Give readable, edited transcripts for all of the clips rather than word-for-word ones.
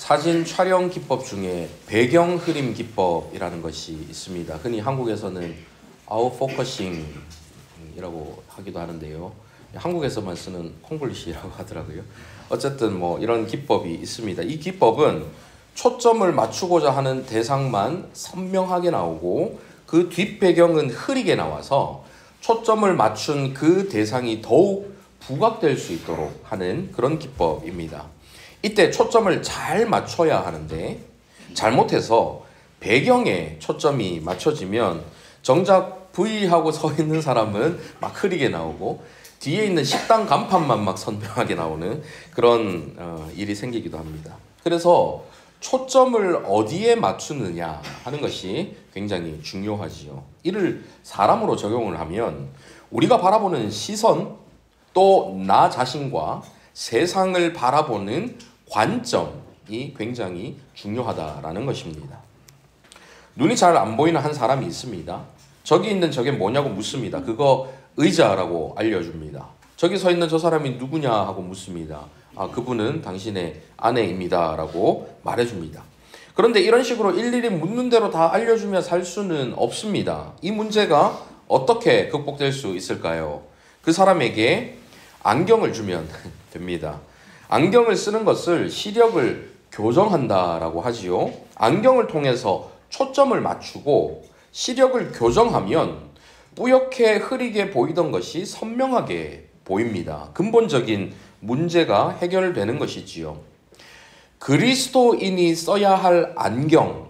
사진 촬영 기법 중에 배경 흐림 기법이라는 것이 있습니다. 흔히 한국에서는 아웃포커싱이라고 하기도 하는데요. 한국에서만 쓰는 콩글리시라고 하더라고요. 어쨌든 뭐 이런 기법이 있습니다. 이 기법은 초점을 맞추고자 하는 대상만 선명하게 나오고 그 뒷배경은 흐리게 나와서 초점을 맞춘 그 대상이 더욱 부각될 수 있도록 하는 그런 기법입니다. 이때 초점을 잘 맞춰야 하는데 잘못해서 배경에 초점이 맞춰지면 정작 V하고 서 있는 사람은 막 흐리게 나오고 뒤에 있는 식당 간판만 막 선명하게 나오는 그런 일이 생기기도 합니다. 그래서 초점을 어디에 맞추느냐 하는 것이 굉장히 중요하지요. 이를 사람으로 적용을 하면 우리가 바라보는 시선 또 나 자신과 세상을 바라보는 관점이 굉장히 중요하다라는 것입니다. 눈이 잘 안 보이는 한 사람이 있습니다. 저기 있는 저게 뭐냐고 묻습니다. 그거 의자라고 알려줍니다. 저기 서 있는 저 사람이 누구냐 하고 묻습니다. 아, 그분은 당신의 아내입니다 라고 말해줍니다. 그런데 이런 식으로 일일이 묻는 대로 다 알려주며 살 수는 없습니다. 이 문제가 어떻게 극복될 수 있을까요? 그 사람에게 안경을 주면 됩니다. 안경을 쓰는 것을 시력을 교정한다라고 하지요. 안경을 통해서 초점을 맞추고 시력을 교정하면 뿌옇게 흐리게 보이던 것이 선명하게 보입니다. 근본적인 문제가 해결되는 것이지요. 그리스도인이 써야 할 안경,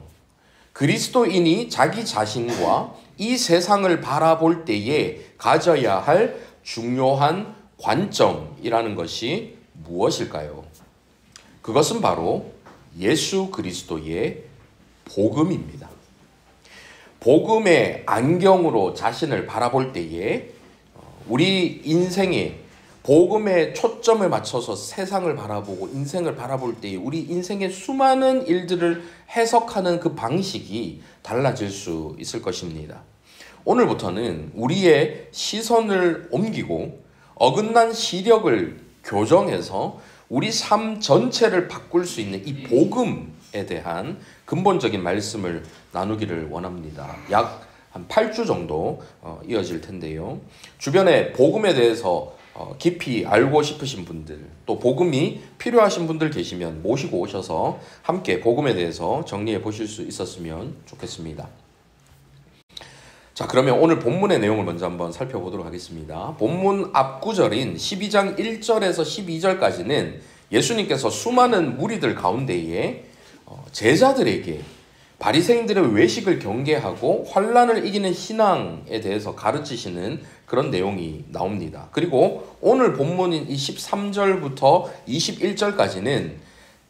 그리스도인이 자기 자신과 이 세상을 바라볼 때에 가져야 할 중요한 관점이라는 것이 무엇일까요? 그것은 바로 예수 그리스도의 복음입니다. 복음의 안경으로 자신을 바라볼 때에 우리 인생에 복음의 초점을 맞춰서 세상을 바라보고 인생을 바라볼 때에 우리 인생의 수많은 일들을 해석하는 그 방식이 달라질 수 있을 것입니다. 오늘부터는 우리의 시선을 옮기고 어긋난 시력을 교정해서 우리 삶 전체를 바꿀 수 있는 이 복음에 대한 근본적인 말씀을 나누기를 원합니다. 약 한 8주 정도 이어질 텐데요. 주변에 복음에 대해서 깊이 알고 싶으신 분들, 또 복음이 필요하신 분들 계시면 모시고 오셔서 함께 복음에 대해서 정리해 보실 수 있었으면 좋겠습니다. 자, 그러면 오늘 본문의 내용을 먼저 한번 살펴보도록 하겠습니다. 본문 앞구절인 12장 1절에서 12절까지는 예수님께서 수많은 무리들 가운데에 제자들에게 바리새인들의 외식을 경계하고 환난을 이기는 신앙에 대해서 가르치시는 그런 내용이 나옵니다. 그리고 오늘 본문인 13절부터 21절까지는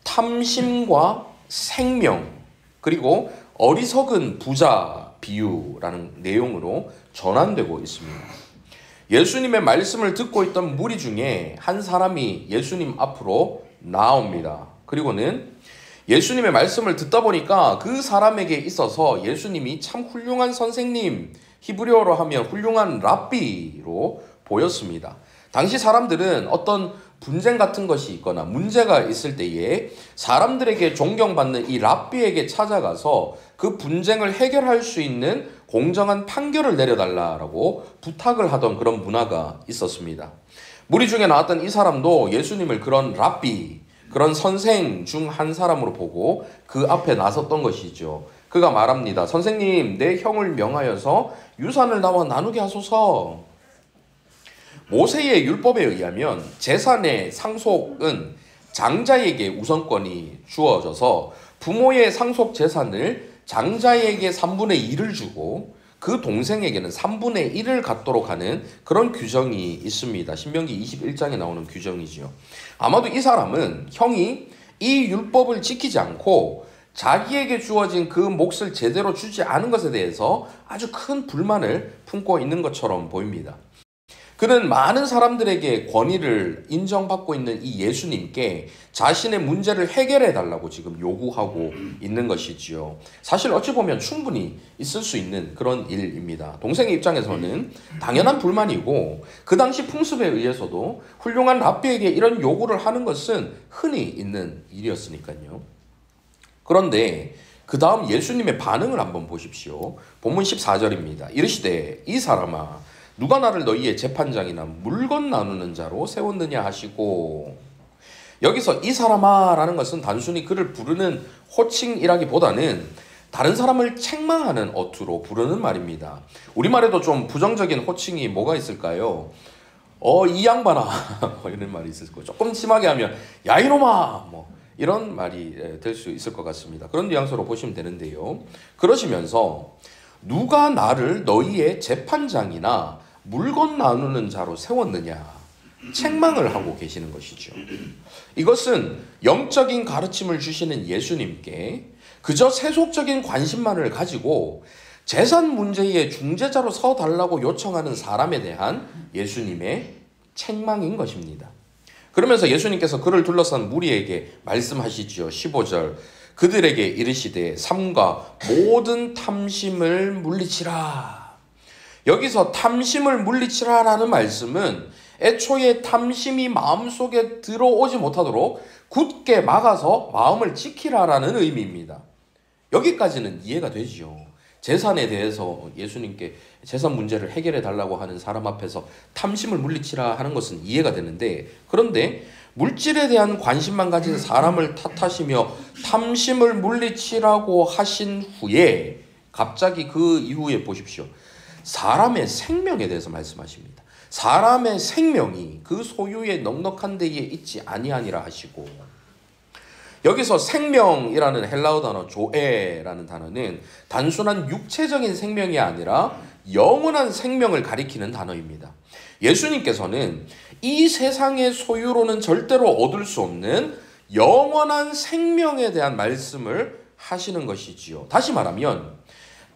탐심과 생명 그리고 어리석은 부자 비유라는 내용으로 전환되고 있습니다. 예수님의 말씀을 듣고 있던 무리 중에 한 사람이 예수님 앞으로 나옵니다. 그리고는 예수님의 말씀을 듣다 보니까 그 사람에게 있어서 예수님이 참 훌륭한 선생님, 히브리어로 하면 훌륭한 랍비로 보였습니다. 당시 사람들은 어떤 분쟁 같은 것이 있거나 문제가 있을 때에 사람들에게 존경받는 이 랍비에게 찾아가서 그 분쟁을 해결할 수 있는 공정한 판결을 내려달라고 부탁을 하던 그런 문화가 있었습니다. 무리 중에 나왔던 이 사람도 예수님을 그런 랍비, 그런 선생 중 한 사람으로 보고 그 앞에 나섰던 것이죠. 그가 말합니다. 선생님, 내 형을 명하여서 유산을 나와 나누게 하소서. 모세의 율법에 의하면 재산의 상속은 장자에게 우선권이 주어져서 부모의 상속 재산을 장자에게 3분의 1을 주고 그 동생에게는 3분의 1을 갖도록 하는 그런 규정이 있습니다. 신명기 21장에 나오는 규정이지요. 아마도 이 사람은 형이 이 율법을 지키지 않고 자기에게 주어진 그 몫을 제대로 주지 않은 것에 대해서 아주 큰 불만을 품고 있는 것처럼 보입니다. 그는 많은 사람들에게 권위를 인정받고 있는 이 예수님께 자신의 문제를 해결해 달라고 지금 요구하고 있는 것이지요. 사실 어찌 보면 충분히 있을 수 있는 그런 일입니다. 동생의 입장에서는 당연한 불만이고 그 당시 풍습에 의해서도 훌륭한 랍비에게 이런 요구를 하는 것은 흔히 있는 일이었으니까요. 그런데 그 다음 예수님의 반응을 한번 보십시오. 본문 14절입니다. 이르시되 이 사람아 누가 나를 너희의 재판장이나 물건 나누는 자로 세웠느냐 하시고, 여기서 이 사람아 라는 것은 단순히 그를 부르는 호칭이라기보다는 다른 사람을 책망하는 어투로 부르는 말입니다. 우리말에도 좀 부정적인 호칭이 뭐가 있을까요? 이 양반아 뭐 이런 말이 있을 거예요. 조금 심하게 하면 야 이놈아 뭐 이런 말이 될 수 있을 것 같습니다. 그런 뉘앙스로 보시면 되는데요. 그러시면서 누가 나를 너희의 재판장이나 물건 나누는 자로 세웠느냐 책망을 하고 계시는 것이죠. 이것은 영적인 가르침을 주시는 예수님께 그저 세속적인 관심만을 가지고 재산 문제의 중재자로 서달라고 요청하는 사람에 대한 예수님의 책망인 것입니다. 그러면서 예수님께서 그를 둘러싼 무리에게 말씀하시지요. 15절 그들에게 이르시되 삼가 모든 탐심을 물리치라. 여기서 탐심을 물리치라 라는 말씀은 애초에 탐심이 마음속에 들어오지 못하도록 굳게 막아서 마음을 지키라라는 의미입니다. 여기까지는 이해가 되지요. 재산에 대해서 예수님께 재산 문제를 해결해 달라고 하는 사람 앞에서 탐심을 물리치라 하는 것은 이해가 되는데, 그런데 물질에 대한 관심만 가진 사람을 탓하시며 탐심을 물리치라고 하신 후에 갑자기 그 이후에 보십시오. 사람의 생명에 대해서 말씀하십니다. 사람의 생명이 그 소유의 넉넉한 데에 있지 아니하니라 하시고, 여기서 생명이라는 헬라어 단어 조에라는 단어는 단순한 육체적인 생명이 아니라 영원한 생명을 가리키는 단어입니다. 예수님께서는 이 세상의 소유로는 절대로 얻을 수 없는 영원한 생명에 대한 말씀을 하시는 것이지요. 다시 말하면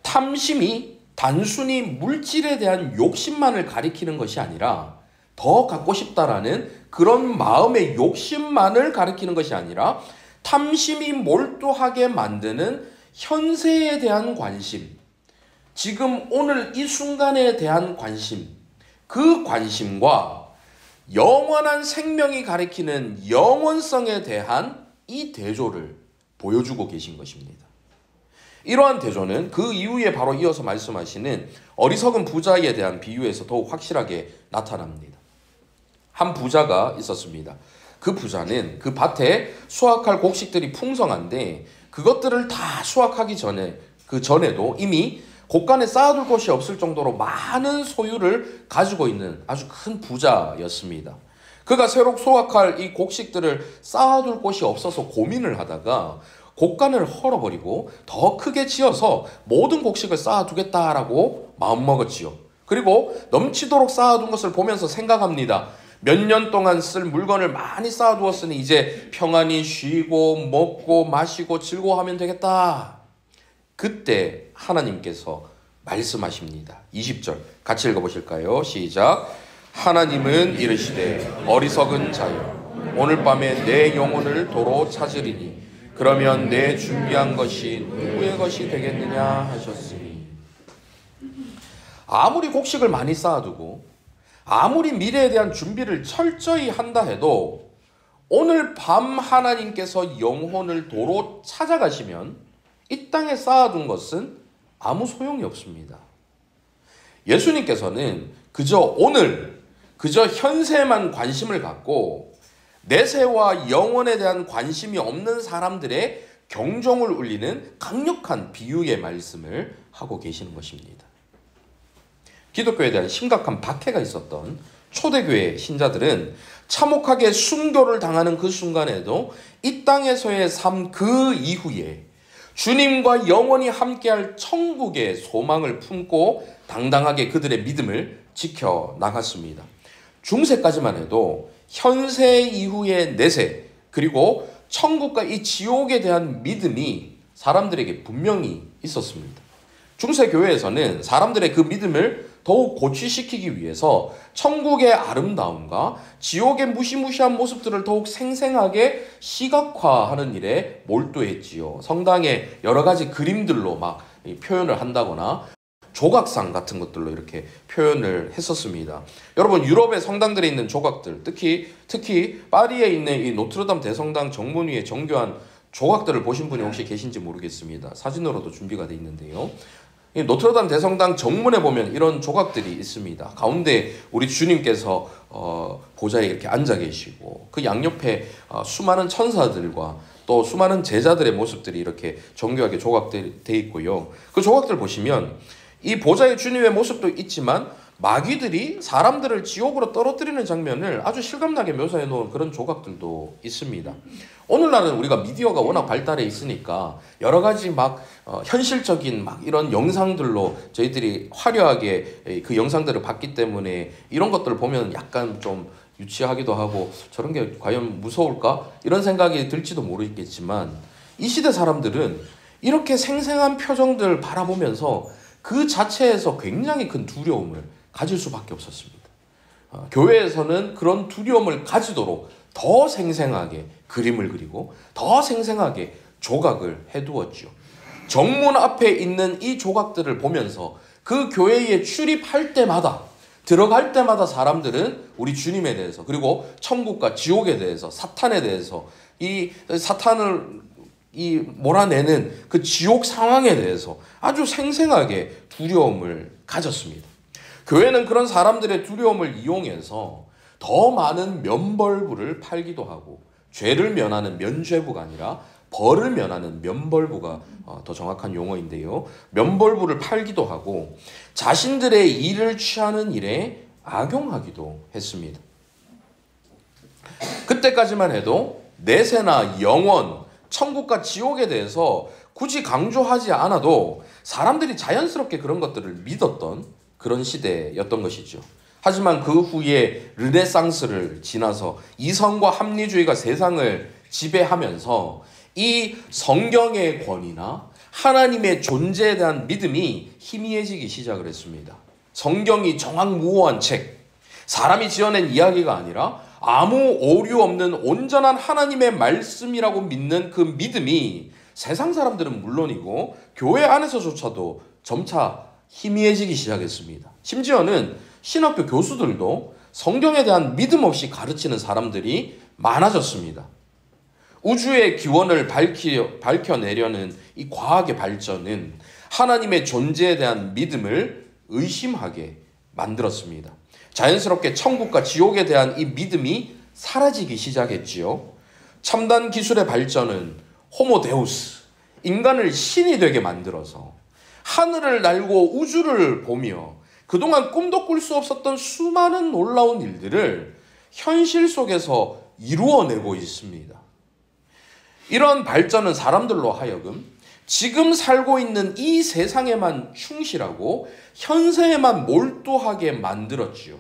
탐심이 단순히 물질에 대한 욕심만을 가리키는 것이 아니라, 더 갖고 싶다라는 그런 마음의 욕심만을 가리키는 것이 아니라 탐심이 몰두하게 만드는 현세에 대한 관심, 지금 오늘 이 순간에 대한 관심, 그 관심과 영원한 생명이 가리키는 영원성에 대한 이 대조를 보여주고 계신 것입니다. 이러한 대조는 그 이후에 바로 이어서 말씀하시는 어리석은 부자에 대한 비유에서 더욱 확실하게 나타납니다. 한 부자가 있었습니다. 그 부자는 그 밭에 수확할 곡식들이 풍성한데 그것들을 다 수확하기 전에, 그 전에도 이미 곳간에 쌓아둘 곳이 없을 정도로 많은 소유를 가지고 있는 아주 큰 부자였습니다. 그가 새로 수확할 이 곡식들을 쌓아둘 곳이 없어서 고민을 하다가 곡간을 헐어버리고 더 크게 지어서 모든 곡식을 쌓아두겠다라고 마음먹었지요. 그리고 넘치도록 쌓아둔 것을 보면서 생각합니다. 몇 년 동안 쓸 물건을 많이 쌓아두었으니 이제 평안히 쉬고 먹고 마시고 즐거워하면 되겠다. 그때 하나님께서 말씀하십니다. 20절 같이 읽어보실까요? 시작. 하나님은 이르시되 어리석은 자여 오늘 밤에 내 영혼을 도로 찾으리니 그러면 내 준비한 것이 누구의 것이 되겠느냐 하셨으니, 아무리 곡식을 많이 쌓아두고 아무리 미래에 대한 준비를 철저히 한다 해도 오늘 밤 하나님께서 영혼을 도로 찾아가시면 이 땅에 쌓아둔 것은 아무 소용이 없습니다. 예수님께서는 그저 현세에만 관심을 갖고 내세와 영혼에 대한 관심이 없는 사람들의 경종을 울리는 강력한 비유의 말씀을 하고 계시는 것입니다. 기독교에 대한 심각한 박해가 있었던 초대교회 신자들은 참혹하게 순교를 당하는 그 순간에도 이 땅에서의 삶 그 이후에 주님과 영원히 함께할 천국의 소망을 품고 당당하게 그들의 믿음을 지켜나갔습니다. 중세까지만 해도 현세 이후의 내세, 그리고 천국과 이 지옥에 대한 믿음이 사람들에게 분명히 있었습니다. 중세 교회에서는 사람들의 그 믿음을 더욱 고취시키기 위해서 천국의 아름다움과 지옥의 무시무시한 모습들을 더욱 생생하게 시각화하는 일에 몰두했지요. 성당에 여러 가지 그림들로 막 표현을 한다거나 조각상 같은 것들로 이렇게 표현을 했었습니다. 여러분, 유럽의 성당들에 있는 조각들, 특히 파리에 있는 이 노트르담 대성당 정문 위에 정교한 조각들을 보신 분이 혹시 계신지 모르겠습니다. 사진으로도 준비가 되어 있는데요. 이 노트르담 대성당 정문에 보면 이런 조각들이 있습니다. 가운데 우리 주님께서 보좌에 이렇게 앉아 계시고 그 양옆에 수많은 천사들과 또 수많은 제자들의 모습들이 이렇게 정교하게 조각되어 있고요. 그 조각들 보시면 이 보좌의 주님의 모습도 있지만 마귀들이 사람들을 지옥으로 떨어뜨리는 장면을 아주 실감나게 묘사해 놓은 그런 조각들도 있습니다. 오늘날은 우리가 미디어가 워낙 발달해 있으니까 여러 가지 막 현실적인 막 이런 영상들로 저희들이 화려하게 그 영상들을 봤기 때문에 이런 것들을 보면 약간 좀 유치하기도 하고 저런 게 과연 무서울까? 이런 생각이 들지도 모르겠지만 이 시대 사람들은 이렇게 생생한 표정들 바라보면서 그 자체에서 굉장히 큰 두려움을 가질 수밖에 없었습니다. 교회에서는 그런 두려움을 가지도록 더 생생하게 그림을 그리고 더 생생하게 조각을 해두었죠. 정문 앞에 있는 이 조각들을 보면서 그 교회에 출입할 때마다 들어갈 때마다 사람들은 우리 주님에 대해서 그리고 천국과 지옥에 대해서 사탄에 대해서 이 사탄을 몰아내는 그 지옥 상황에 대해서 아주 생생하게 두려움을 가졌습니다. 교회는 그런 사람들의 두려움을 이용해서 더 많은 면벌부를 팔기도 하고 죄를 면하는 면죄부가 아니라 벌을 면하는 면벌부가 더 정확한 용어인데요. 면벌부를 팔기도 하고 자신들의 일을 취하는 일에 악용하기도 했습니다. 그때까지만 해도 내세나 영원, 천국과 지옥에 대해서 굳이 강조하지 않아도 사람들이 자연스럽게 그런 것들을 믿었던 그런 시대였던 것이죠. 하지만 그 후에 르네상스를 지나서 이성과 합리주의가 세상을 지배하면서 이 성경의 권위나 하나님의 존재에 대한 믿음이 희미해지기 시작을 했습니다. 성경이 정확무오한 책, 사람이 지어낸 이야기가 아니라 아무 오류 없는 온전한 하나님의 말씀이라고 믿는 그 믿음이 세상 사람들은 물론이고 교회 안에서조차도 점차 희미해지기 시작했습니다. 심지어는 신학교 교수들도 성경에 대한 믿음 없이 가르치는 사람들이 많아졌습니다. 우주의 기원을 밝혀내려는 이 과학의 발전은 하나님의 존재에 대한 믿음을 의심하게 만들었습니다. 자연스럽게 천국과 지옥에 대한 이 믿음이 사라지기 시작했지요. 첨단 기술의 발전은 호모데우스, 인간을 신이 되게 만들어서 하늘을 날고 우주를 보며 그동안 꿈도 꿀 수 없었던 수많은 놀라운 일들을 현실 속에서 이루어내고 있습니다. 이런 발전은 사람들로 하여금 지금 살고 있는 이 세상에만 충실하고 현세에만 몰두하게 만들었지요.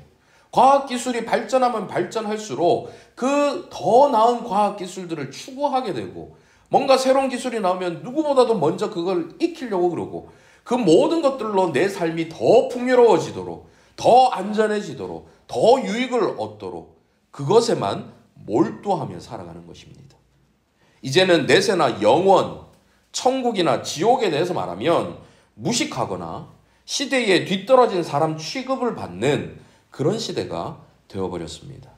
과학기술이 발전하면 발전할수록 그 더 나은 과학기술들을 추구하게 되고 뭔가 새로운 기술이 나오면 누구보다도 먼저 그걸 익히려고 그러고 그 모든 것들로 내 삶이 더 풍요로워지도록 더 안전해지도록 더 유익을 얻도록 그것에만 몰두하며 살아가는 것입니다. 이제는 내세나 영원, 천국이나 지옥에 대해서 말하면 무식하거나 시대에 뒤떨어진 사람 취급을 받는 그런 시대가 되어버렸습니다.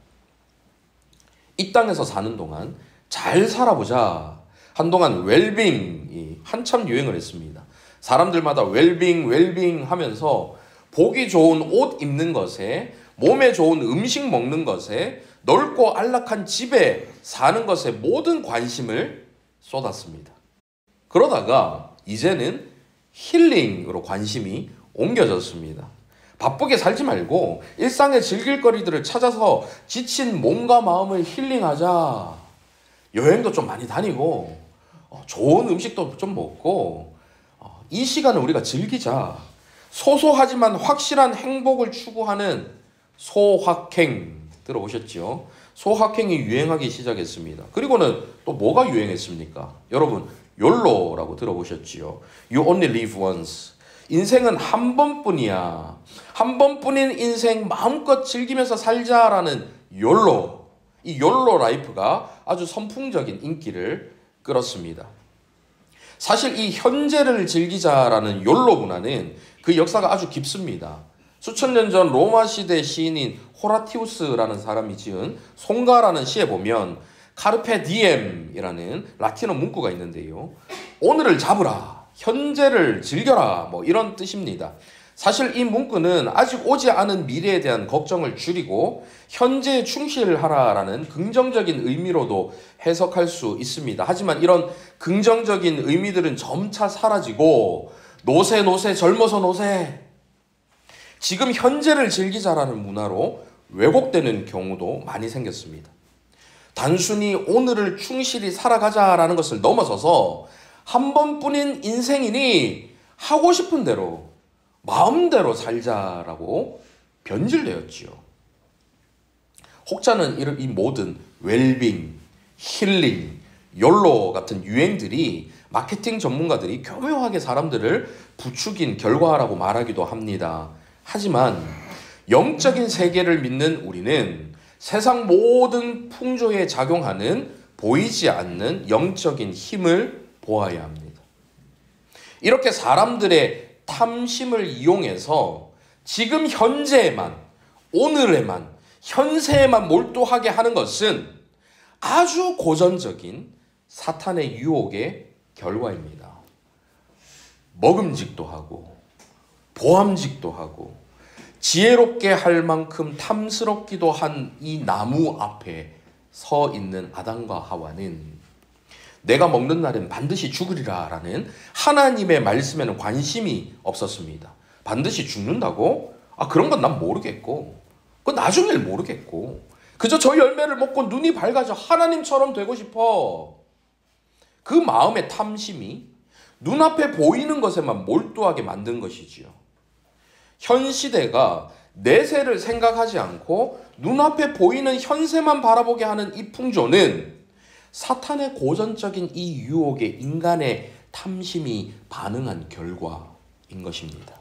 이 땅에서 사는 동안 잘 살아보자. 한동안 웰빙이 한참 유행을 했습니다. 사람들마다 웰빙 하면서 보기 좋은 옷 입는 것에, 몸에 좋은 음식 먹는 것에, 넓고 안락한 집에 사는 것에 모든 관심을 쏟았습니다. 그러다가 이제는 힐링으로 관심이 옮겨졌습니다. 바쁘게 살지 말고 일상의 즐길거리들을 찾아서 지친 몸과 마음을 힐링하자. 여행도 좀 많이 다니고 좋은 음식도 좀 먹고 이 시간을 우리가 즐기자. 소소하지만 확실한 행복을 추구하는 소확행 들어보셨죠? 소확행이 유행하기 시작했습니다. 그리고는 또 뭐가 유행했습니까? 여러분 욜로라고 들어보셨지요? You only live once. 인생은 한 번뿐이야. 한 번뿐인 인생 마음껏 즐기면서 살자라는 욜로. 이 욜로 라이프가 아주 선풍적인 인기를 끌었습니다. 사실 이 현재를 즐기자라는 욜로 문화는 그 역사가 아주 깊습니다. 수천 년 전 로마 시대 시인인 호라티우스라는 사람이 지은 송가라는 시에 보면 카르페 디엠이라는 라틴어 문구가 있는데요. 오늘을 잡으라, 현재를 즐겨라, 뭐 이런 뜻입니다. 사실 이 문구는 아직 오지 않은 미래에 대한 걱정을 줄이고 현재에 충실하라라는 긍정적인 의미로도 해석할 수 있습니다. 하지만 이런 긍정적인 의미들은 점차 사라지고 노세 젊어서 노세, 지금 현재를 즐기자라는 문화로 왜곡되는 경우도 많이 생겼습니다. 단순히 오늘을 충실히 살아가자라는 것을 넘어서서 한 번뿐인 인생이니 하고 싶은 대로 마음대로 살자라고 변질되었지요. 혹자는 이 모든 웰빙, 힐링, 욜로 같은 유행들이 마케팅 전문가들이 교묘하게 사람들을 부추긴 결과라고 말하기도 합니다. 하지만 영적인 세계를 믿는 우리는 세상 모든 풍조에 작용하는 보이지 않는 영적인 힘을 보아야 합니다. 이렇게 사람들의 탐심을 이용해서 지금 현재에만, 오늘에만, 현세에만 몰두하게 하는 것은 아주 고전적인 사탄의 유혹의 결과입니다. 먹음직도 하고 보암직도 하고 지혜롭게 할 만큼 탐스럽기도 한 이 나무 앞에 서 있는 아담과 하와는 내가 먹는 날엔 반드시 죽으리라 라는 하나님의 말씀에는 관심이 없었습니다. 반드시 죽는다고? 그런 건 난 모르겠고, 그건 나중에 모르겠고, 그저 저 열매를 먹고 눈이 밝아져 하나님처럼 되고 싶어. 그 마음의 탐심이 눈앞에 보이는 것에만 몰두하게 만든 것이지요. 현 시대가 내세를 생각하지 않고 눈앞에 보이는 현세만 바라보게 하는 이 풍조는 사탄의 고전적인 이 유혹에 인간의 탐심이 반응한 결과인 것입니다.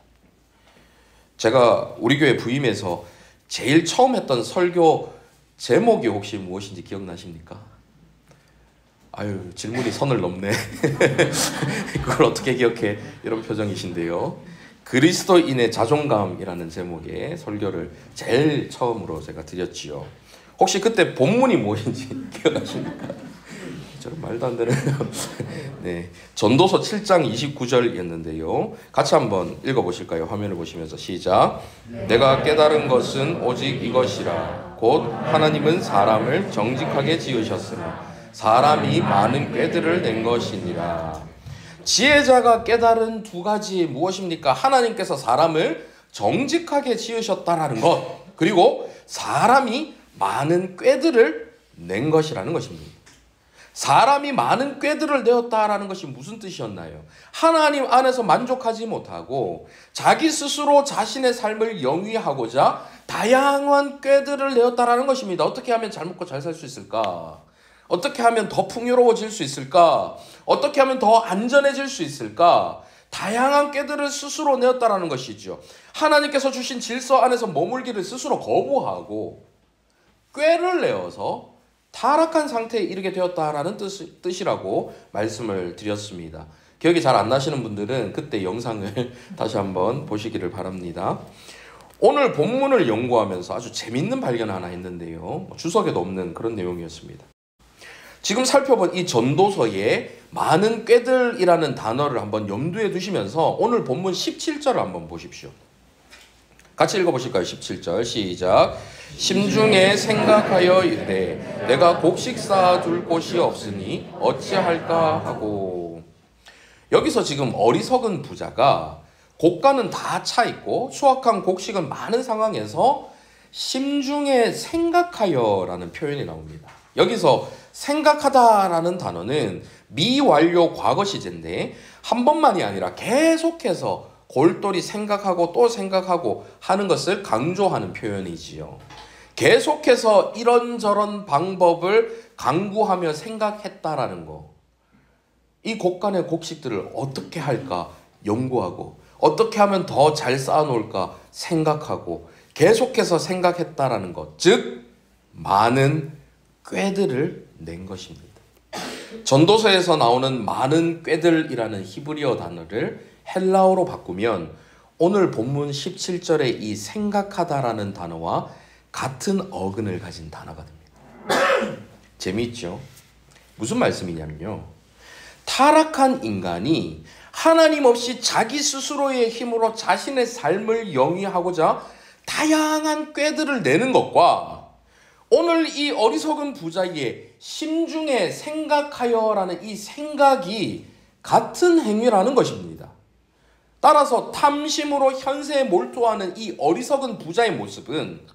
제가 우리 교회 부임에서 제일 처음 했던 설교 제목이 혹시 무엇인지 기억나십니까? 질문이 선을 넘네. 그걸 어떻게 기억해? 이런 표정이신데요. 그리스도인의 자존감이라는 제목의 설교를 제일 처음으로 제가 드렸지요. 혹시 그때 본문이 무엇인지 기억나십니까? 저런 말도 안 되는 네, 전도서 7장 29절이었는데요. 같이 한번 읽어보실까요? 화면을 보시면서 시작. 내가 깨달은 것은 오직 이것이라. 곧 하나님은 사람을 정직하게 지으셨으나 사람이 많은 꾀들을 낸 것이니라. 지혜자가 깨달은 두 가지 무엇입니까? 하나님께서 사람을 정직하게 지으셨다라는 것, 그리고 사람이 많은 꾀들을 낸 것이라는 것입니다. 사람이 많은 꾀들을 내었다라는 것이 무슨 뜻이었나요? 하나님 안에서 만족하지 못하고 자기 스스로 자신의 삶을 영위하고자 다양한 꾀들을 내었다라는 것입니다. 어떻게 하면 잘 먹고 잘 살 수 있을까? 어떻게 하면 더 풍요로워질 수 있을까? 어떻게 하면 더 안전해질 수 있을까? 다양한 꾀들을 스스로 내었다라는 것이죠. 하나님께서 주신 질서 안에서 머물기를 스스로 거부하고 꾀를 내어서 타락한 상태에 이르게 되었다라는 뜻이라고 말씀을 드렸습니다. 기억이 잘 안 나시는 분들은 그때 영상을 다시 한번 보시기를 바랍니다. 오늘 본문을 연구하면서 아주 재밌는 발견을 하나 했는데요. 주석에도 없는 그런 내용이었습니다. 지금 살펴본 이 전도서에 많은 꾀들이라는 단어를 한번 염두에 두시면서 오늘 본문 17절을 한번 보십시오. 같이 읽어보실까요? 17절 시작. 심중에 생각하여 이르되 내가 곡식 쌓아둘 곳이 없으니 어찌할까 하고. 여기서 지금 어리석은 부자가 곡간은 다 차 있고 수확한 곡식은 많은 상황에서 심중에 생각하여 라는 표현이 나옵니다. 여기서 생각하다라는 단어는 미완료 과거 시제인데 한 번만이 아니라 계속해서 골똘히 생각하고 또 생각하고 하는 것을 강조하는 표현이지요. 계속해서 이런저런 방법을 강구하며 생각했다라는 거. 이 곡간의 곡식들을 어떻게 할까 연구하고 어떻게 하면 더 잘 쌓아놓을까 생각하고 계속해서 생각했다라는 것. 즉 많은 꾀들을 낸 것입니다. 전도서에서 나오는 많은 꾀들이라는 히브리어 단어를 헬라어로 바꾸면 오늘 본문 17절의 이 생각하다라는 단어와 같은 어근을 가진 단어가 됩니다. 재미있죠? 무슨 말씀이냐면요. 타락한 인간이 하나님 없이 자기 스스로의 힘으로 자신의 삶을 영위하고자 다양한 꾀들을 내는 것과 오늘 이 어리석은 부자의 심중에 생각하여라는 이 생각이 같은 행위라는 것입니다. 따라서 탐심으로 현세에 몰두하는 이 어리석은 부자의 모습은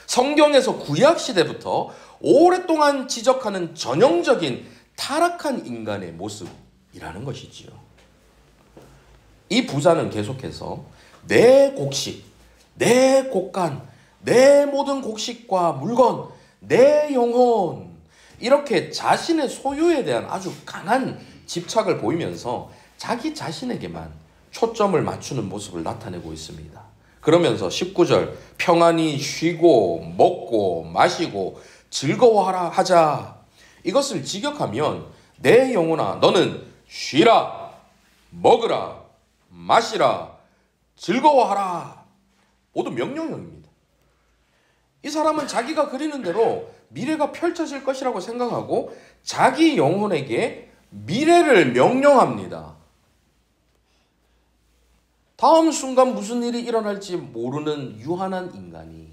성경에서 구약시대부터 오랫동안 지적하는 전형적인 타락한 인간의 모습이라는 것이지요. 이 부자는 계속해서 내 곡식, 내 곡간, 내 모든 곡식과 물건, 내 영혼, 이렇게 자신의 소유에 대한 아주 강한 집착을 보이면서 자기 자신에게만 초점을 맞추는 모습을 나타내고 있습니다. 그러면서 19절 평안히 쉬고 먹고 마시고 즐거워하라 하자. 이것을 직역하면 내 영혼아 너는 쉬라, 먹으라, 마시라, 즐거워하라. 모두 명령형입니다. 이 사람은 자기가 그리는 대로 미래가 펼쳐질 것이라고 생각하고 자기 영혼에게 미래를 명령합니다. 다음 순간 무슨 일이 일어날지 모르는 유한한 인간이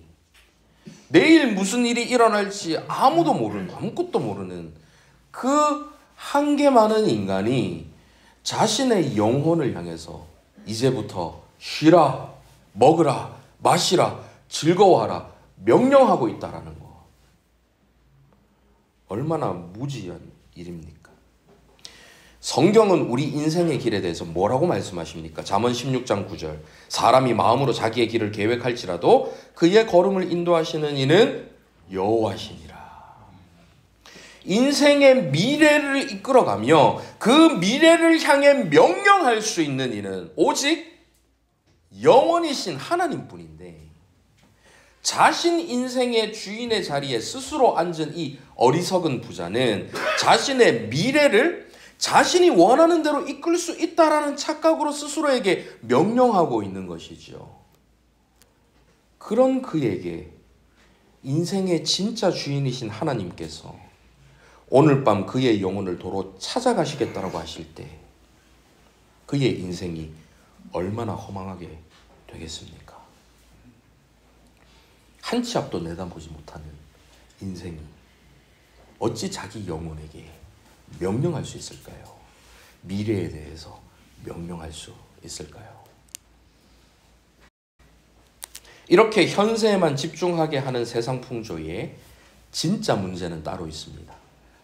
내일 무슨 일이 일어날지 아무것도 모르는 그 한계 많은 인간이 자신의 영혼을 향해서 이제부터 쉬라, 먹으라, 마시라, 즐거워하라 명령하고 있다라는 거. 얼마나 무지한 일입니까? 성경은 우리 인생의 길에 대해서 뭐라고 말씀하십니까? 잠언 16장 9절 사람이 마음으로 자기의 길을 계획할지라도 그의 걸음을 인도하시는 이는 여호와시니라. 인생의 미래를 이끌어가며 그 미래를 향해 명령할 수 있는 이는 오직 영원이신 하나님뿐인데 자신 인생의 주인의 자리에 스스로 앉은 이 어리석은 부자는 자신의 미래를 자신이 원하는 대로 이끌 수 있다라는 착각으로 스스로에게 명령하고 있는 것이죠. 그런 그에게 인생의 진짜 주인이신 하나님께서 오늘 밤 그의 영혼을 도로 찾아가시겠다라고 하실 때 그의 인생이 얼마나 허망하게 되겠습니까? 한 치 앞도 내다보지 못하는 인생이 어찌 자기 영혼에게 명령할 수 있을까요? 미래에 대해서 명령할 수 있을까요? 이렇게 현세에만 집중하게 하는 세상 풍조에 진짜 문제는 따로 있습니다.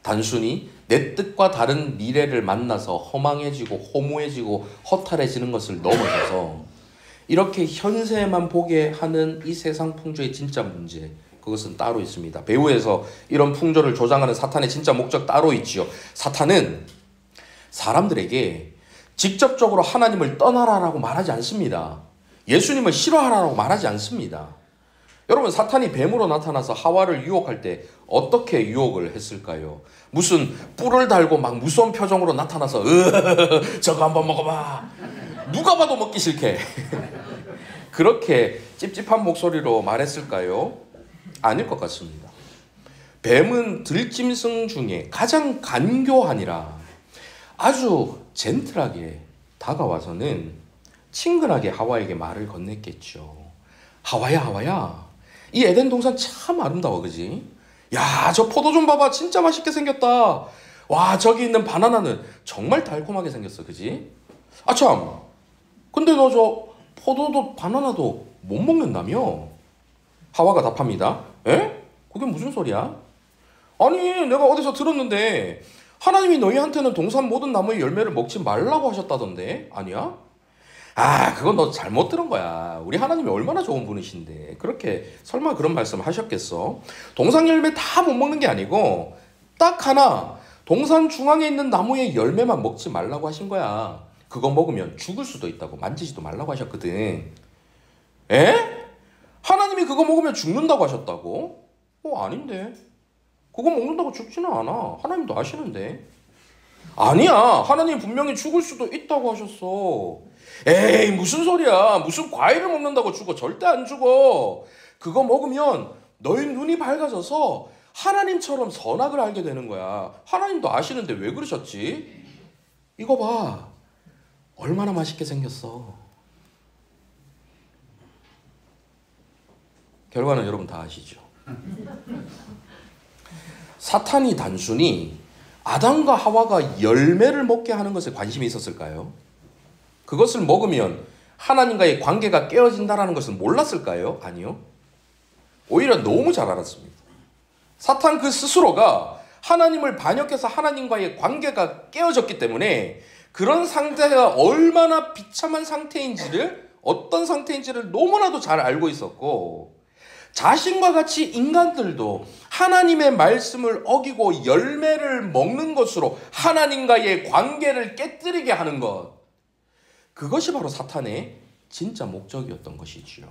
단순히 내 뜻과 다른 미래를 만나서 허망해지고 허무해지고 허탈해지는 것을 넘어서서 이렇게 현세에만 보게 하는 이 세상 풍조의 진짜 문제, 그것은 따로 있습니다. 배후에서 이런 풍조를 조장하는 사탄의 진짜 목적 따로 있지요. 사탄은 사람들에게 직접적으로 하나님을 떠나라라고 말하지 않습니다. 예수님을 싫어하라고 말하지 않습니다. 여러분, 사탄이 뱀으로 나타나서 하와를 유혹할 때 어떻게 유혹을 했을까요? 무슨 뿔을 달고 막 무서운 표정으로 나타나서 저거 한번 먹어봐. 누가 봐도 먹기 싫게. 그렇게 찝찝한 목소리로 말했을까요? 아닐 것 같습니다. 뱀은 들짐승 중에 가장 간교하니라 아주 젠틀하게 다가와서는 친근하게 하와에게 말을 건넸겠죠. 하와야, 하와야, 이 에덴 동산 참 아름다워, 그지? 야, 저 포도 좀 봐봐, 진짜 맛있게 생겼다. 와, 저기 있는 바나나는 정말 달콤하게 생겼어, 그지? 아 참, 근데 너 저 포도도 바나나도 못 먹는다며? 하와가 답합니다. 에? 그게 무슨 소리야? 아니, 내가 어디서 들었는데 하나님이 너희한테는 동산 모든 나무의 열매를 먹지 말라고 하셨다던데? 아니야? 아, 그건 너 잘못 들은 거야. 우리 하나님이 얼마나 좋은 분이신데 그렇게 설마 그런 말씀 하셨겠어? 동산 열매 다 못 먹는 게 아니고 딱 하나, 동산 중앙에 있는 나무의 열매만 먹지 말라고 하신 거야. 그거 먹으면 죽을 수도 있다고, 만지지도 말라고 하셨거든. 에? 하나님이 그거 먹으면 죽는다고 하셨다고? 아닌데. 그거 먹는다고 죽지는 않아. 하나님도 아시는데. 아니야, 하나님 분명히 죽을 수도 있다고 하셨어. 에이, 무슨 소리야. 무슨 과일을 먹는다고 죽어. 절대 안 죽어. 그거 먹으면 너희 눈이 밝아져서 하나님처럼 선악을 알게 되는 거야. 하나님도 아시는데 왜 그러셨지? 이거 봐. 얼마나 맛있게 생겼어. 결과는 여러분 다 아시죠? 사탄이 단순히 아담과 하와가 열매를 먹게 하는 것에 관심이 있었을까요? 그것을 먹으면 하나님과의 관계가 깨어진다는 것을 몰랐을까요? 아니요. 오히려 너무 잘 알았습니다. 사탄 그 스스로가 하나님을 반역해서 하나님과의 관계가 깨어졌기 때문에 그런 상태가 얼마나 비참한 상태인지를, 어떤 상태인지를 너무나도 잘 알고 있었고, 자신과 같이 인간들도 하나님의 말씀을 어기고 열매를 먹는 것으로 하나님과의 관계를 깨뜨리게 하는 것, 그것이 바로 사탄의 진짜 목적이었던 것이지요.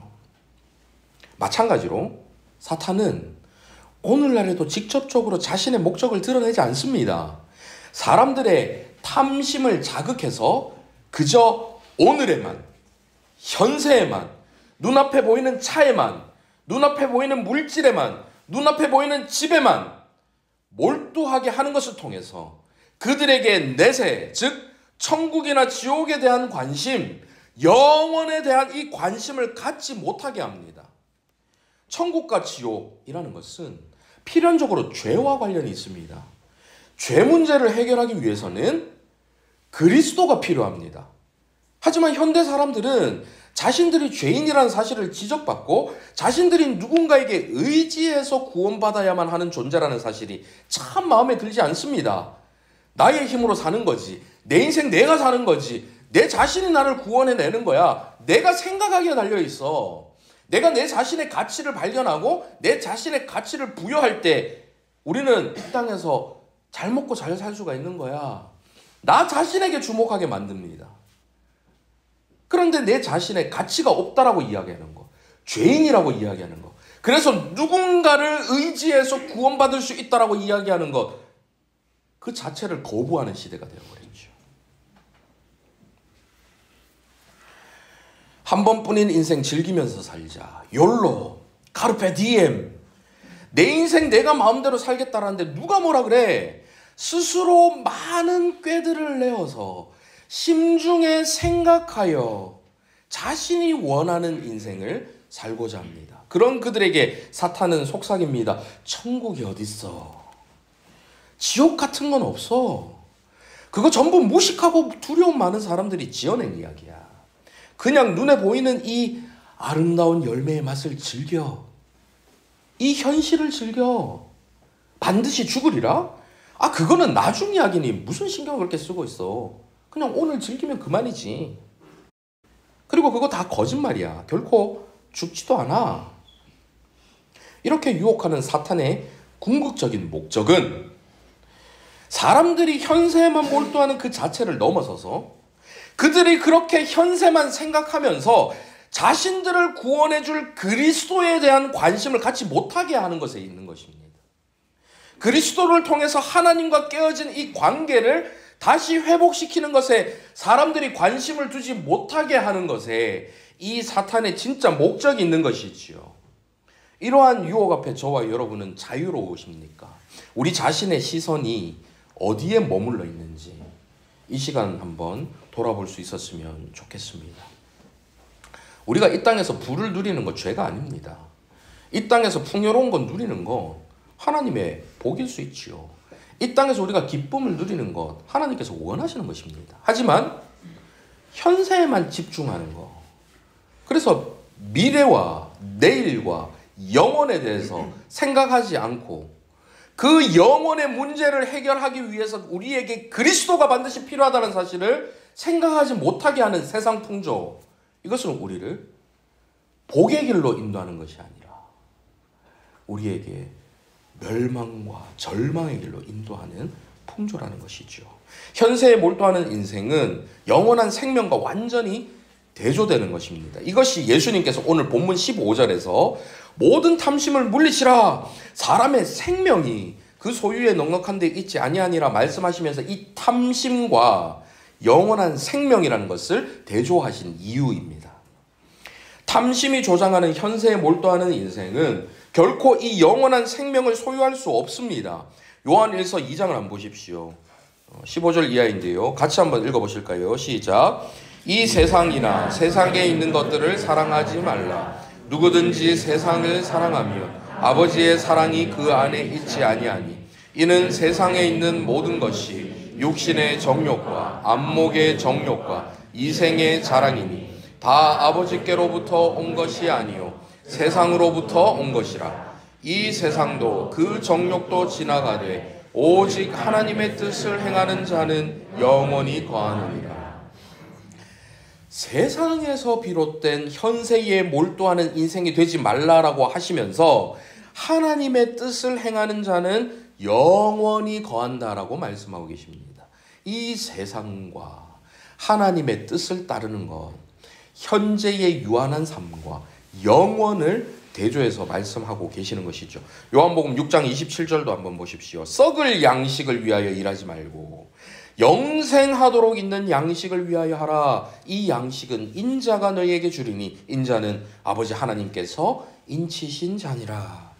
마찬가지로 사탄은 오늘날에도 직접적으로 자신의 목적을 드러내지 않습니다. 사람들의 탐심을 자극해서 그저 오늘에만, 현세에만, 눈앞에 보이는 차에만, 눈앞에 보이는 물질에만, 눈앞에 보이는 집에만 몰두하게 하는 것을 통해서 그들에게 내세, 즉 천국이나 지옥에 대한 관심, 영원에 대한 이 관심을 갖지 못하게 합니다. 천국과 지옥이라는 것은 필연적으로 죄와 관련이 있습니다. 죄 문제를 해결하기 위해서는 그리스도가 필요합니다. 하지만 현대 사람들은 자신들이 죄인이라는 사실을 지적받고 자신들이 누군가에게 의지해서 구원받아야만 하는 존재라는 사실이 참 마음에 들지 않습니다. 나의 힘으로 사는 거지. 내 인생 내가 사는 거지. 내 자신이 나를 구원해내는 거야. 내가 생각하기에 달려있어. 내가 내 자신의 가치를 발견하고 내 자신의 가치를 부여할 때 우리는 이 땅에서 잘 먹고 잘 살 수가 있는 거야. 나 자신에게 주목하게 만듭니다. 그런데 내 자신의 가치가 없다라고 이야기하는 거, 죄인이라고 이야기하는 거, 그래서 누군가를 의지해서 구원받을 수 있다라고 이야기하는 것, 그 자체를 거부하는 시대가 되어버렸죠. 한 번뿐인 인생 즐기면서 살자. 욜로, 카르페 디엠. 내 인생 내가 마음대로 살겠다라는데 누가 뭐라 그래? 스스로 많은 꾀들을 내어서 심중에 생각하여 자신이 원하는 인생을 살고자 합니다. 그런 그들에게 사탄은 속삭입니다. 천국이 어딨어? 지옥 같은 건 없어. 그거 전부 무식하고 두려움 많은 사람들이 지어낸 이야기야. 그냥 눈에 보이는 이 아름다운 열매의 맛을 즐겨. 이 현실을 즐겨. 반드시 죽으리라? 아, 그거는 나중 이야기니 무슨 신경을 그렇게 쓰고 있어. 그냥 오늘 즐기면 그만이지. 그리고 그거 다 거짓말이야. 결코 죽지도 않아. 이렇게 유혹하는 사탄의 궁극적인 목적은 사람들이 현세에만 몰두하는 그 자체를 넘어서서 그들이 그렇게 현세만 생각하면서 자신들을 구원해줄 그리스도에 대한 관심을 갖지 못하게 하는 것에 있는 것입니다. 그리스도를 통해서 하나님과 깨어진 이 관계를 다시 회복시키는 것에 사람들이 관심을 두지 못하게 하는 것에 이 사탄의 진짜 목적이 있는 것이지요. 이러한 유혹 앞에 저와 여러분은 자유로우십니까? 우리 자신의 시선이 어디에 머물러 있는지 이 시간 한번 돌아볼 수 있었으면 좋겠습니다. 우리가 이 땅에서 부를 누리는 것 죄가 아닙니다. 이 땅에서 풍요로운 것 누리는 것 하나님의 복일 수 있지요. 이 땅에서 우리가 기쁨을 누리는 것 하나님께서 원하시는 것입니다. 하지만 현세에만 집중하는 것, 그래서 미래와 내일과 영원에 대해서 생각하지 않고 그 영혼의 문제를 해결하기 위해서 우리에게 그리스도가 반드시 필요하다는 사실을 생각하지 못하게 하는 세상 풍조, 이것은 우리를 복의 길로 인도하는 것이 아니라 우리에게 멸망과 절망의 길로 인도하는 풍조라는 것이죠. 현세에 몰두하는 인생은 영원한 생명과 완전히 대조되는 것입니다. 이것이 예수님께서 오늘 본문 15절에서 모든 탐심을 물리치라, 사람의 생명이 그 소유에 넉넉한 데 있지 아니하니라 말씀하시면서 이 탐심과 영원한 생명이라는 것을 대조하신 이유입니다. 탐심이 조장하는 현세에 몰두하는 인생은 결코 이 영원한 생명을 소유할 수 없습니다. 요한 1서 2장을 한번 보십시오. 15절 이하인데요. 같이 한번 읽어보실까요? 시작. 이 세상이나 세상에 있는 것들을 사랑하지 말라. 누구든지 세상을 사랑하면 아버지의 사랑이 그 안에 있지 아니하니 이는 세상에 있는 모든 것이 육신의 정욕과 안목의 정욕과 이생의 자랑이니 다 아버지께로부터 온 것이 아니요 세상으로부터 온 것이라. 이 세상도 그 정욕도 지나가되 오직 하나님의 뜻을 행하는 자는 영원히 거하느니라. 세상에서 비롯된 현세에 몰두하는 인생이 되지 말라라고 하시면서 하나님의 뜻을 행하는 자는 영원히 거한다라고 말씀하고 계십니다. 이 세상과 하나님의 뜻을 따르는 것, 현재의 유한한 삶과 영원을 대조해서 말씀하고 계시는 것이죠. 요한복음 6장 27절도 한번 보십시오. 썩을 양식을 위하여 일하지 말고 영생하도록 있는 양식을 위하여 하라. 이 양식은 인자가 너희에게 주리니 인자는 아버지 하나님께서 인치신 자니라.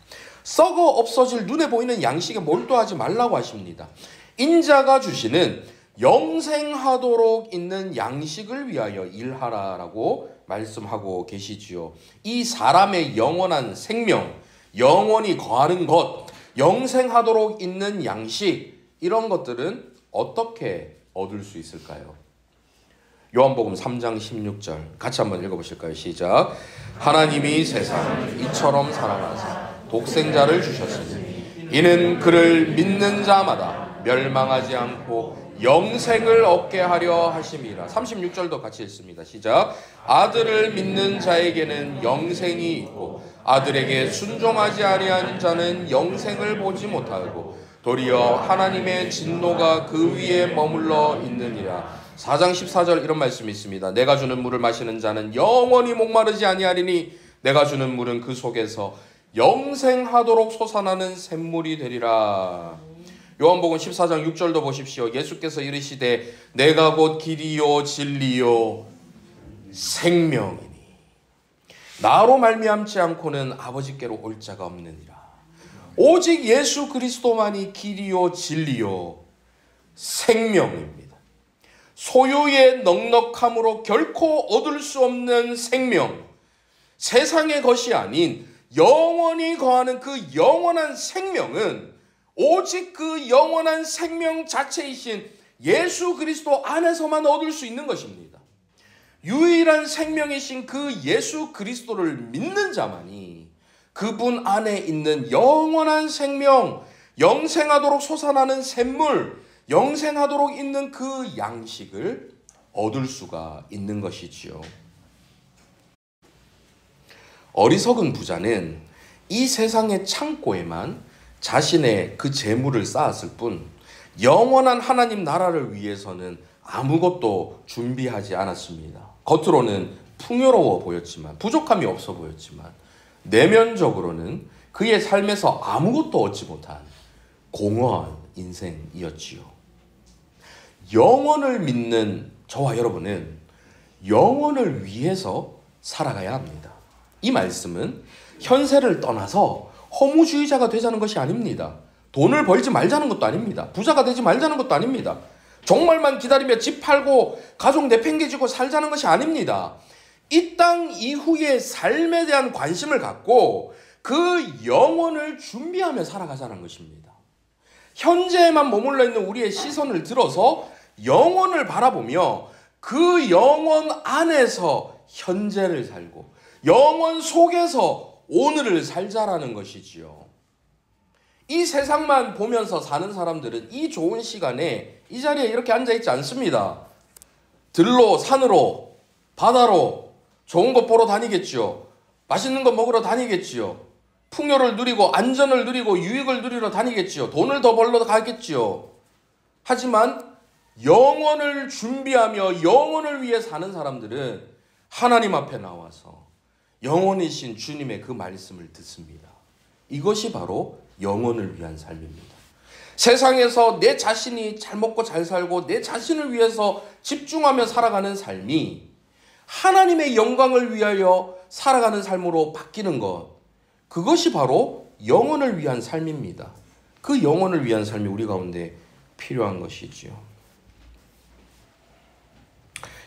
썩어 없어질 눈에 보이는 양식에 몰두하지 말라고 하십니다. 인자가 주시는 영생하도록 있는 양식을 위하여 일하라라고 말씀하고 계시지요. 이 사람의 영원한 생명, 영원히 거하는 것, 영생하도록 있는 양식, 이런 것들은 어떻게 얻을 수 있을까요? 요한복음 3장 16절 같이 한번 읽어보실까요? 시작. 하나님이 세상을 이처럼 사랑하사 독생자를 주셨으니 이는 그를 믿는 자마다 멸망하지 않고 영생을 얻게 하려 하심이라. 36절도 같이 읽습니다. 시작. 아들을 믿는 자에게는 영생이 있고 아들에게 순종하지 아니하는 자는 영생을 보지 못하고 도리어 하나님의 진노가 그 위에 머물러 있느니라. 4장 14절 이런 말씀이 있습니다. 내가 주는 물을 마시는 자는 영원히 목마르지 아니하리니 내가 주는 물은 그 속에서 영생하도록 솟아나는 샘물이 되리라. 요한복음 14장 6절도 보십시오. 예수께서 이르시되 내가 곧 길이요 진리요 생명이니 나로 말미암지 않고는 아버지께로 올 자가 없느니라. 오직 예수 그리스도만이 길이요 진리요 생명입니다. 소유의 넉넉함으로 결코 얻을 수 없는 생명, 세상의 것이 아닌 영원히 거하는 그 영원한 생명은 오직 그 영원한 생명 자체이신 예수 그리스도 안에서만 얻을 수 있는 것입니다. 유일한 생명이신 그 예수 그리스도를 믿는 자만이 그분 안에 있는 영원한 생명, 영생하도록 솟아나는 샘물, 영생하도록 있는 그 양식을 얻을 수가 있는 것이지요. 어리석은 부자는 이 세상의 창고에만 자신의 그 재물을 쌓았을 뿐 영원한 하나님 나라를 위해서는 아무것도 준비하지 않았습니다. 겉으로는 풍요로워 보였지만, 부족함이 없어 보였지만 내면적으로는 그의 삶에서 아무것도 얻지 못한 공허한 인생이었지요. 영원을 믿는 저와 여러분은 영원을 위해서 살아가야 합니다. 이 말씀은 현세를 떠나서 허무주의자가 되자는 것이 아닙니다. 돈을 벌지 말자는 것도 아닙니다. 부자가 되지 말자는 것도 아닙니다. 종말만 기다리며 집 팔고 가족 내팽개치고 살자는 것이 아닙니다. 이 땅 이후의 삶에 대한 관심을 갖고 그 영혼을 준비하며 살아가자는 것입니다. 현재에만 머물러 있는 우리의 시선을 들어서 영혼을 바라보며 그 영혼 안에서 현재를 살고 영혼 속에서 오늘을 살자라는 것이지요. 이 세상만 보면서 사는 사람들은 이 좋은 시간에 이 자리에 이렇게 앉아있지 않습니다. 들로, 산으로, 바다로 좋은 것 보러 다니겠지요. 맛있는 거 먹으러 다니겠지요. 풍요를 누리고 안전을 누리고 유익을 누리러 다니겠지요. 돈을 더 벌러 가겠지요. 하지만 영원을 준비하며 영원을 위해 사는 사람들은 하나님 앞에 나와서 영원이신 주님의 그 말씀을 듣습니다. 이것이 바로 영원을 위한 삶입니다. 세상에서 내 자신이 잘 먹고 잘 살고 내 자신을 위해서 집중하며 살아가는 삶이 하나님의 영광을 위하여 살아가는 삶으로 바뀌는 것, 그것이 바로 영혼을 위한 삶입니다. 그 영혼을 위한 삶이 우리 가운데 필요한 것이지요.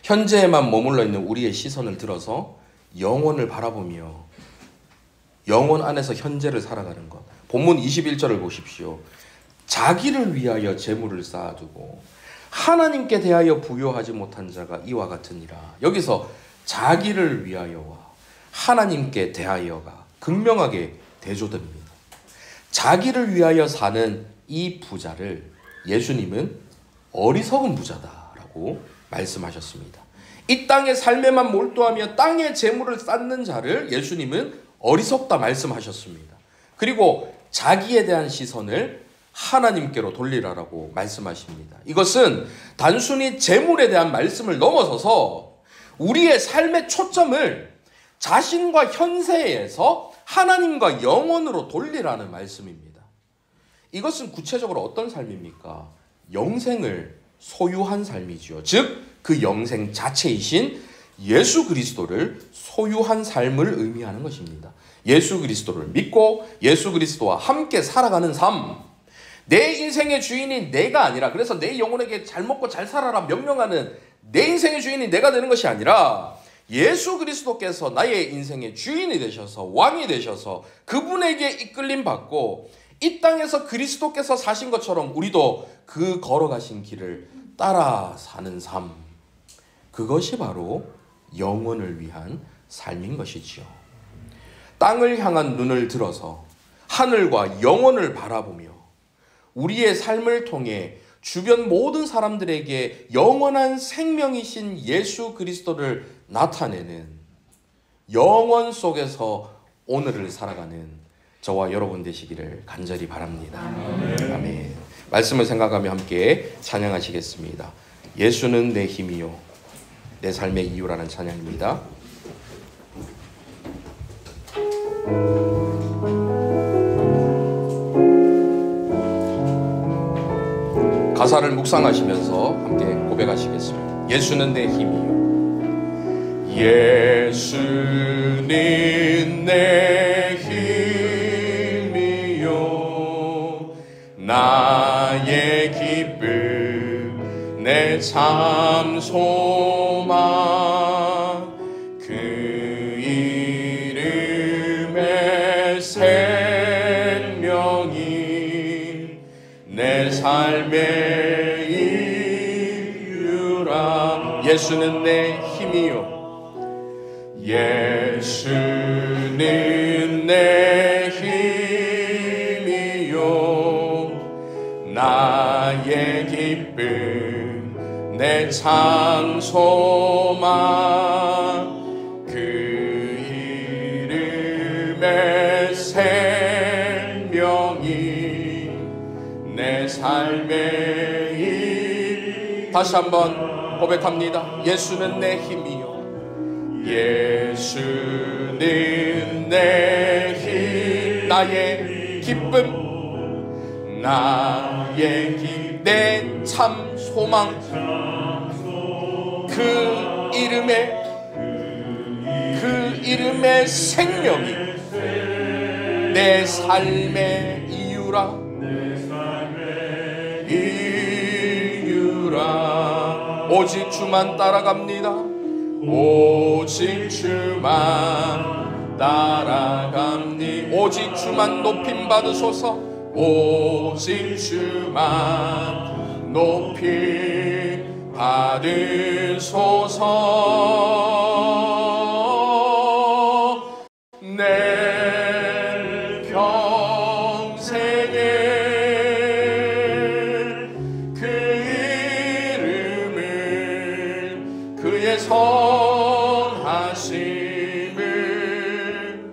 현재에만 머물러 있는 우리의 시선을 들어서 영혼을 바라보며 영혼 안에서 현재를 살아가는 것. 본문 21절을 보십시오. 자기를 위하여 재물을 쌓아두고 하나님께 대하여 부요하지 못한 자가 이와 같으니라. 여기서 자기를 위하여와 하나님께 대하여가 극명하게 대조됩니다. 자기를 위하여 사는 이 부자를 예수님은 어리석은 부자다라고 말씀하셨습니다. 이 땅의 삶에만 몰두하며 땅의 재물을 쌓는 자를 예수님은 어리석다 말씀하셨습니다. 그리고 자기에 대한 시선을 하나님께로 돌리라라고 말씀하십니다. 이것은 단순히 재물에 대한 말씀을 넘어서서 우리의 삶의 초점을 자신과 현세에서 하나님과 영원으로 돌리라는 말씀입니다. 이것은 구체적으로 어떤 삶입니까? 영생을 소유한 삶이지요. 즉 그 영생 자체이신 예수 그리스도를 소유한 삶을 의미하는 것입니다. 예수 그리스도를 믿고 예수 그리스도와 함께 살아가는 삶. 내 인생의 주인이 내가 아니라, 그래서 내 영혼에게 잘 먹고 잘 살아라 명령하는 내 인생의 주인이 내가 되는 것이 아니라 예수 그리스도께서 나의 인생의 주인이 되셔서 왕이 되셔서 그분에게 이끌림 받고 이 땅에서 그리스도께서 사신 것처럼 우리도 그 걸어가신 길을 따라 사는 삶. 그것이 바로 영혼을 위한 삶인 것이지요. 땅을 향한 눈을 들어서 하늘과 영혼을 바라보며 우리의 삶을 통해 주변 모든 사람들에게 영원한 생명이신 예수 그리스도를 나타내는 영원 속에서 오늘을 살아가는 저와 여러분 되시기를 간절히 바랍니다. 아멘. 말씀을 생각하며 함께 찬양하시겠습니다. 예수는 내 힘이요 내 삶의 이유라는 찬양입니다. 가사를 묵상하시면서 함께 고백하시겠습니다. 예수는 내 힘이요 예수는 내 힘이요 나의 기쁨 내 참 소망 그 이름의 생명이 내 삶의 이유라. 예수는 내 힘이요 예수는 내 힘이요 나의 기쁨 내 참 소망 그 이름의 생명이 내 삶의 일. 다시 한번 고백합니다. 예수는 내 힘이요 예수는 내 힘 나의 기쁨 나의 기 내 참 소망 그 이름의 생명이 내 삶의 이유라. 오직 주만 따라갑니다. 오직 주만 따라갑니다. 오직 주만 높임 받으소서. 오직 주만 높임 받으소서. 내 평생에 그 이름을 그의 선하심을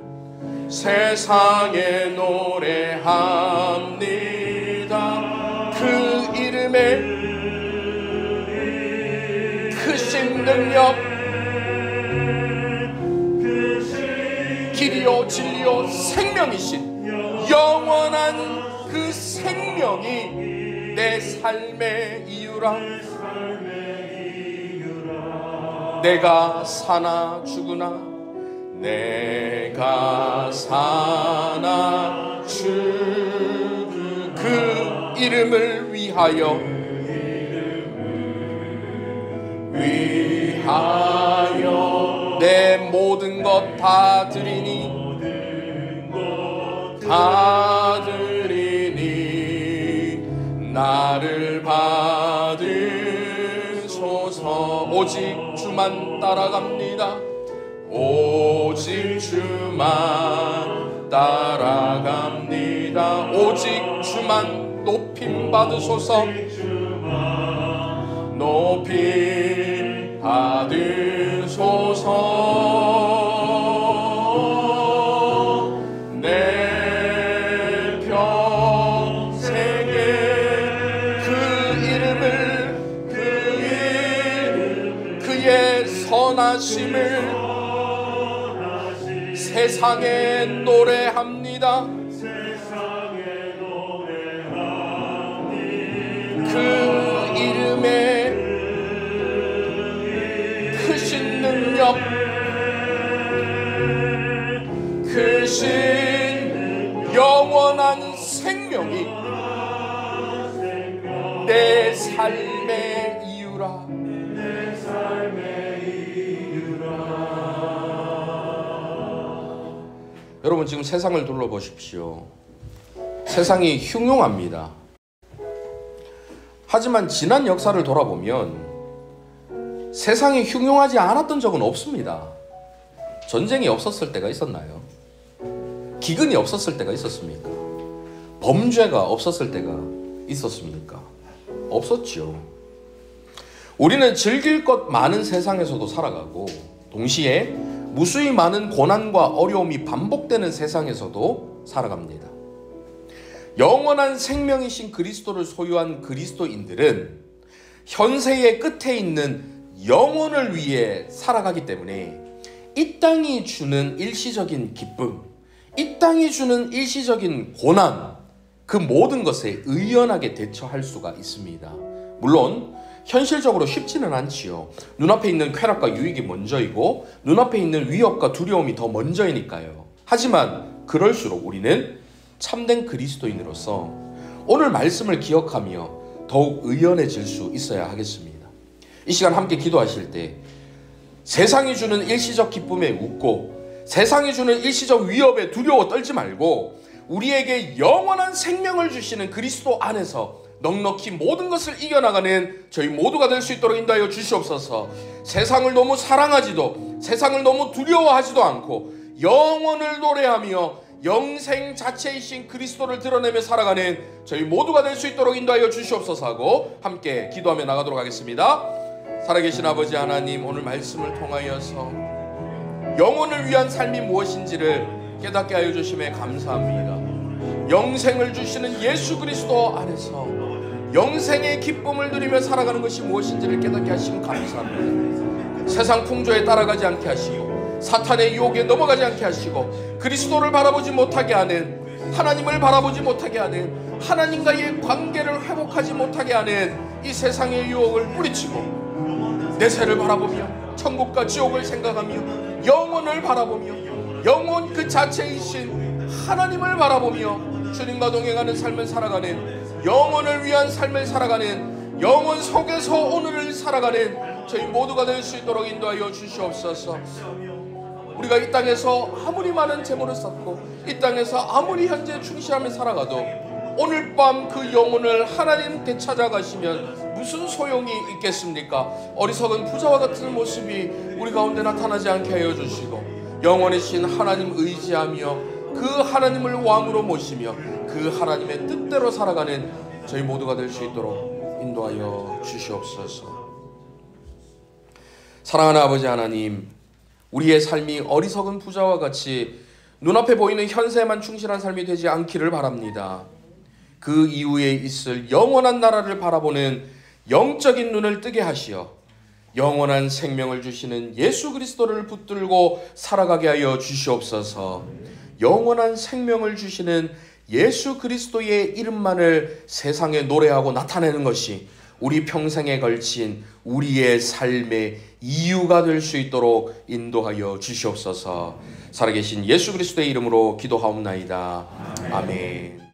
세상에 노래합니다. 그 이름의 크신 능력 길이요 진리요 생명이신 영원한 그 생명이 내 삶의 이유라. 내가 사나 죽으나 내가 사나 주 그 이름을 위하여 내 모든 것 다 드리니 나를 받으소서. 오직 주만 따라갑니다. 오직 주만 따라갑니다. 오직 주만 높임 받으소서. 높임 받으소서. 내 평생에 그의 선하심을 세상에 노래합니다. 그 이름에 크신 능력, 크신 영원한 생명이 내 삶의 이유라. 여러분, 지금 세상을 둘러보십시오. 세상이 흉흉합니다. 하지만 지난 역사를 돌아보면 세상이 흉흉하지 않았던 적은 없습니다. 전쟁이 없었을 때가 있었나요? 기근이 없었을 때가 있었습니까? 범죄가 없었을 때가 있었습니까? 없었죠. 우리는 즐길 것 많은 세상에서도 살아가고 동시에 무수히 많은 고난과 어려움이 반복되는 세상에서도 살아갑니다. 영원한 생명이신 그리스도를 소유한 그리스도인들은 현세의 끝에 있는 영혼을 위해 살아가기 때문에 이 땅이 주는 일시적인 기쁨, 이 땅이 주는 일시적인 고난, 그 모든 것에 의연하게 대처할 수가 있습니다. 물론 현실적으로 쉽지는 않지요. 눈앞에 있는 쾌락과 유익이 먼저이고 눈앞에 있는 위협과 두려움이 더 먼저이니까요. 하지만 그럴수록 우리는 참된 그리스도인으로서 오늘 말씀을 기억하며 더욱 의연해질 수 있어야 하겠습니다. 이 시간 함께 기도하실 때 세상이 주는 일시적 기쁨에 웃고 세상이 주는 일시적 위협에 두려워 떨지 말고 우리에게 영원한 생명을 주시는 그리스도 안에서 넉넉히 모든 것을 이겨나가는 저희 모두가 될 수 있도록 인도하여 주시옵소서. 세상을 너무 사랑하지도 세상을 너무 두려워하지도 않고 영원을 노래하며 영생 자체이신 그리스도를 드러내며 살아가는 저희 모두가 될 수 있도록 인도하여 주시옵소서 하고 함께 기도하며 나가도록 하겠습니다. 살아계신 아버지 하나님, 오늘 말씀을 통하여서 영혼을 위한 삶이 무엇인지를 깨닫게 하여 주심에 감사합니다. 영생을 주시는 예수 그리스도 안에서 영생의 기쁨을 누리며 살아가는 것이 무엇인지를 깨닫게 하시고 감사합니다. 세상 풍조에 따라가지 않게 하시고 사탄의 유혹에 넘어가지 않게 하시고 그리스도를 바라보지 못하게 하는, 하나님을 바라보지 못하게 하는, 하나님과의 관계를 회복하지 못하게 하는 이 세상의 유혹을 뿌리치고 내세를 바라보며 천국과 지옥을 생각하며 영혼을 바라보며 영혼 그 자체이신 하나님을 바라보며 주님과 동행하는 삶을 살아가는, 영혼을 위한 삶을 살아가는, 영혼 속에서 오늘을 살아가는 저희 모두가 될 수 있도록 인도하여 주시옵소서. 우리가 이 땅에서 아무리 많은 재물을 쌓고 이 땅에서 아무리 현재 충실하며 살아가도 오늘 밤 그 영혼을 하나님께 찾아가시면 무슨 소용이 있겠습니까? 어리석은 부자와 같은 모습이 우리 가운데 나타나지 않게 하여 주시고 영원이신 하나님 의지하며 그 하나님을 왕으로 모시며 그 하나님의 뜻대로 살아가는 저희 모두가 될 수 있도록 인도하여 주시옵소서. 사랑하는 아버지 하나님, 우리의 삶이 어리석은 부자와 같이 눈앞에 보이는 현세에만 충실한 삶이 되지 않기를 바랍니다. 그 이후에 있을 영원한 나라를 바라보는 영적인 눈을 뜨게 하시어 영원한 생명을 주시는 예수 그리스도를 붙들고 살아가게 하여 주시옵소서. 영원한 생명을 주시는 예수 그리스도의 이름만을 세상에 노래하고 나타내는 것이 우리 평생에 걸친 우리의 삶의 이유가 될 수 있도록 인도하여 주시옵소서. 살아계신 예수 그리스도의 이름으로 기도하옵나이다. 아멘.